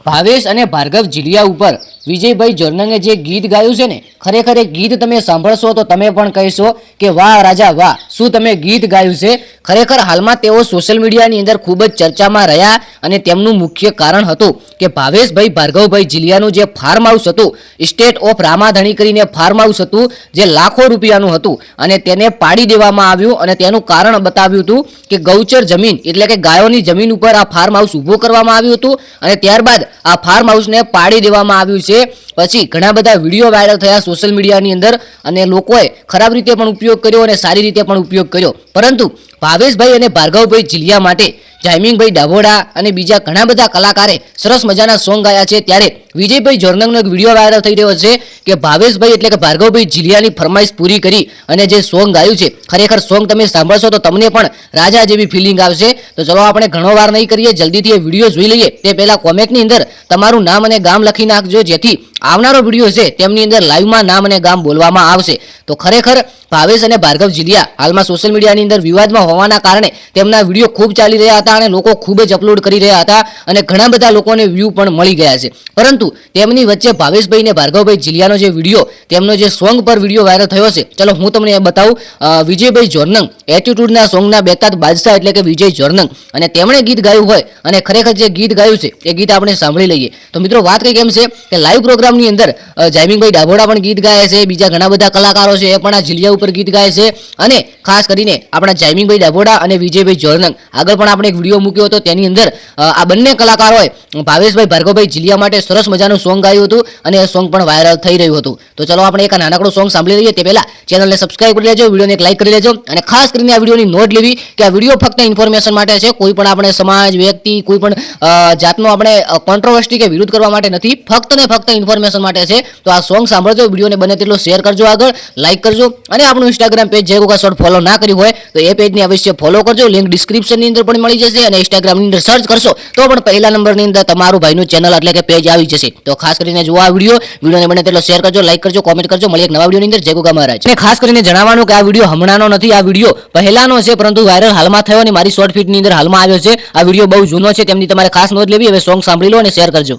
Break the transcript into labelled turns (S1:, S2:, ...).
S1: ભાવેશ અને ભાર્ગવ જીલિયા ઉપર વિજયભાઈ જોરનંગે જે ગીત ગાયું છે ને, ખરેખર એ ગીત તમે સાંભળશો તો તમે પણ કહેશો કે વાહ રાજા વાહ, શું તમે ગીત ગાયું છે. ખરેખર હાલમાં તેઓ સોશિયલ મીડિયાની અંદર ખૂબ જ ચર્ચામાં રહ્યા અને તેમનું મુખ્ય કારણ હતું કે ભાવેશભાઈ ભાર્ગવભાઈ જીલિયાનું જે ફાર્મ હાઉસ હતું, સ્ટેટ ઓફ રામાધણી કરીને ફાર્મ હાઉસ હતું, જે લાખો રૂપિયાનું હતું અને તેને પાડી દેવામાં આવ્યું અને તેનું કારણ બતાવ્યું હતું કે ગૌચર જમીન એટલે કે ગાયોની જમીન ઉપર આ ફાર્મ હાઉસ ઊભું કરવામાં આવ્યું હતું અને ત્યારબાદ આ ફાર્મ હાઉસને પાડી દેવામાં આવ્યું છે. પછી ઘણા બધા વિડીયો વાયરલ થયા સોશિયલ મીડિયાની અંદર અને લોકોએ ખરાબ રીતે પણ ઉપયોગ કર્યો અને સારી રીતે પણ ઉપયોગ કર્યો. પરંતુ ભાવેશભાઈ અને ભાર્ગવભાઈ જીલિયા માટે જાયમિંગભાઈ ડાભોડા અને બીજા ઘણા બધા કલાકારે સરસ મજાના સોંગ ગાયા છે. ત્યારે વિજયભાઈ જોરનંગનો એક વિડીયો વાયરલ થઈ રહ્યો છે કે ભાવેશભાઈ એટલે કે ભાર્ગવભાઈ જીલિયાની ફરમાઈશ પૂરી કરી અને જે સોંગ ગાયું છે, ખરેખર સોંગ તમે સાંભળશો તો તમને પણ રાજા જેવી ફિલિંગ આવશે. તો ચલો આપણે ઘણો વાર નહીં કરીએ, જલ્દીથી એ વિડીયો જોઈ લઈએ. તે પહેલા કોમેન્ટની અંદર તમારું નામ અને ગામ લખી નાખજો, જેથી આવનારો વિડીયો છે તેમની અંદર લાઈવમાં નામ અને ગામ બોલવામાં આવશે. તો ખરેખર ભાવેશ અને ભાર્ગવ જીલિયા હાલમાં સોશિયલ મીડિયાની અંદર વિવાદમાં હોવાના કારણે તેમના વિડીયો ખૂબ ચાલી રહ્યા હતા અને લોકો ખૂબ જ અપલોડ કરી રહ્યા હતા અને ઘણા બધા લોકોને વ્યૂ પણ મળી ગયા છે. પરંતુ તેમની વચ્ચે ભાવેશભાઈ અને ભાર્ગવભાઈ જીલિયાનો જે વિડીયો, તેમનો જે સોંગ પર વિડીયો વાયરલ થયો છે, ચલો હું તમને એ બતાવું. વિજયભાઈ જોરનંગ એટીટ્યુડના સોંગના બેતાદ બાદશાહ એટલે કે વિજય જોરનંગ, અને તેમણે ગીત ગાયું હોય અને ખરેખર જે ગીત ગાયું છે એ ગીત આપણે સાંભળી લઈએ. તો મિત્રો વાત કંઈક એમ છે કે લાઈવ પ્રોગ્રામની અંદર જાયમિંગભાઈ ડાભોડા પણ ગીત ગાય છે, બીજા ઘણા બધા કલાકારો છે એ પણ આ જીલિયા ઉપર ગીત ગાય છે. અને ખાસ કરીને આપણા જાયમિંગભાઈ ડાભોડા અને વિજયભાઈ જોરનંગ આગળ પણ આપણે એક વિડીયો મૂક્યો હતો, તેની અંદર આ બંને કલાકારોએ ભાવેશભાઈ ભાર્ગવભાઈ જીલિયા માટે સરસ મજાનું સોંગ ગાયું હતું અને એ સોંગ પણ વાયરલ થઈ રહ્યું હતું. તો ચલો આપણે એક નાનકડો સોંગ સાંભળી લઈએ. તે પહેલા ચેનલને સબસ્ક્રાઇબ કરી લેજો, વિડીયોને એક લાઈક કરી લેજો અને ખાસ કરીને આ વિડીયોની નોટ લેવી કે આ વિડીયો ફક્ત ઇન્ફોર્મેશન માટે છે. કોઈ પણ આપણે સમાજ, વ્યક્તિ, કોઈ પણ જાતનો આપણે કોન્ટ્રોવર્સી કે વિરોધ કરવા માટે નથી, ફક્ત ને ફક્ત ઇન્ફોર્મેશન માટે છે. તો આ સોંગ સાંભળજો, વિડીયોને બને તેટલો શેર કરજો, આગળ લાઈક કરજો અને આપણું ઇન્સ્ટાગ્રામ પેજ જે કોઈ શોર્ટ ફોલો ના કર્યું હોય તો એ પેજને અવશ્ય ફોલો કરજો. લિંક ડિસ્ક્રિપ્શનની અંદર પણ મળી જશે અને ઇન્સ્ટાગ્રામની અંદર સર્ચ કરશો તો પણ પહેલા નંબરની અંદર તમારું ભાઈનું ચેનલ એટલે કે પેજ આવી જશે. તો ખાસ કરીને જો આ વિડીયોને બને તેટલો શેર કરજો, લાઈક કરજો, કોમેન્ટ કરજો. મળી એક નવા વિડીયોની અંદર. જય ગોગા મહારાજ. અને ખાસ કરીને જણાવવાનું કે આ વિડીયો હમણાંનો નથી, આ વિડીયો પહેલાનો છે, પરંતુ વાયરલ હાલમાં થયો અને મારી શોર્ટ ફીટની અંદર હાલમાં આવ્યો છે. આ વિડીયો બહુ જૂનો છે, તેમની તમારે ખાસ નોંધ લેવી. હવે સોંગ સાંભળી લો અને શેર કરજો.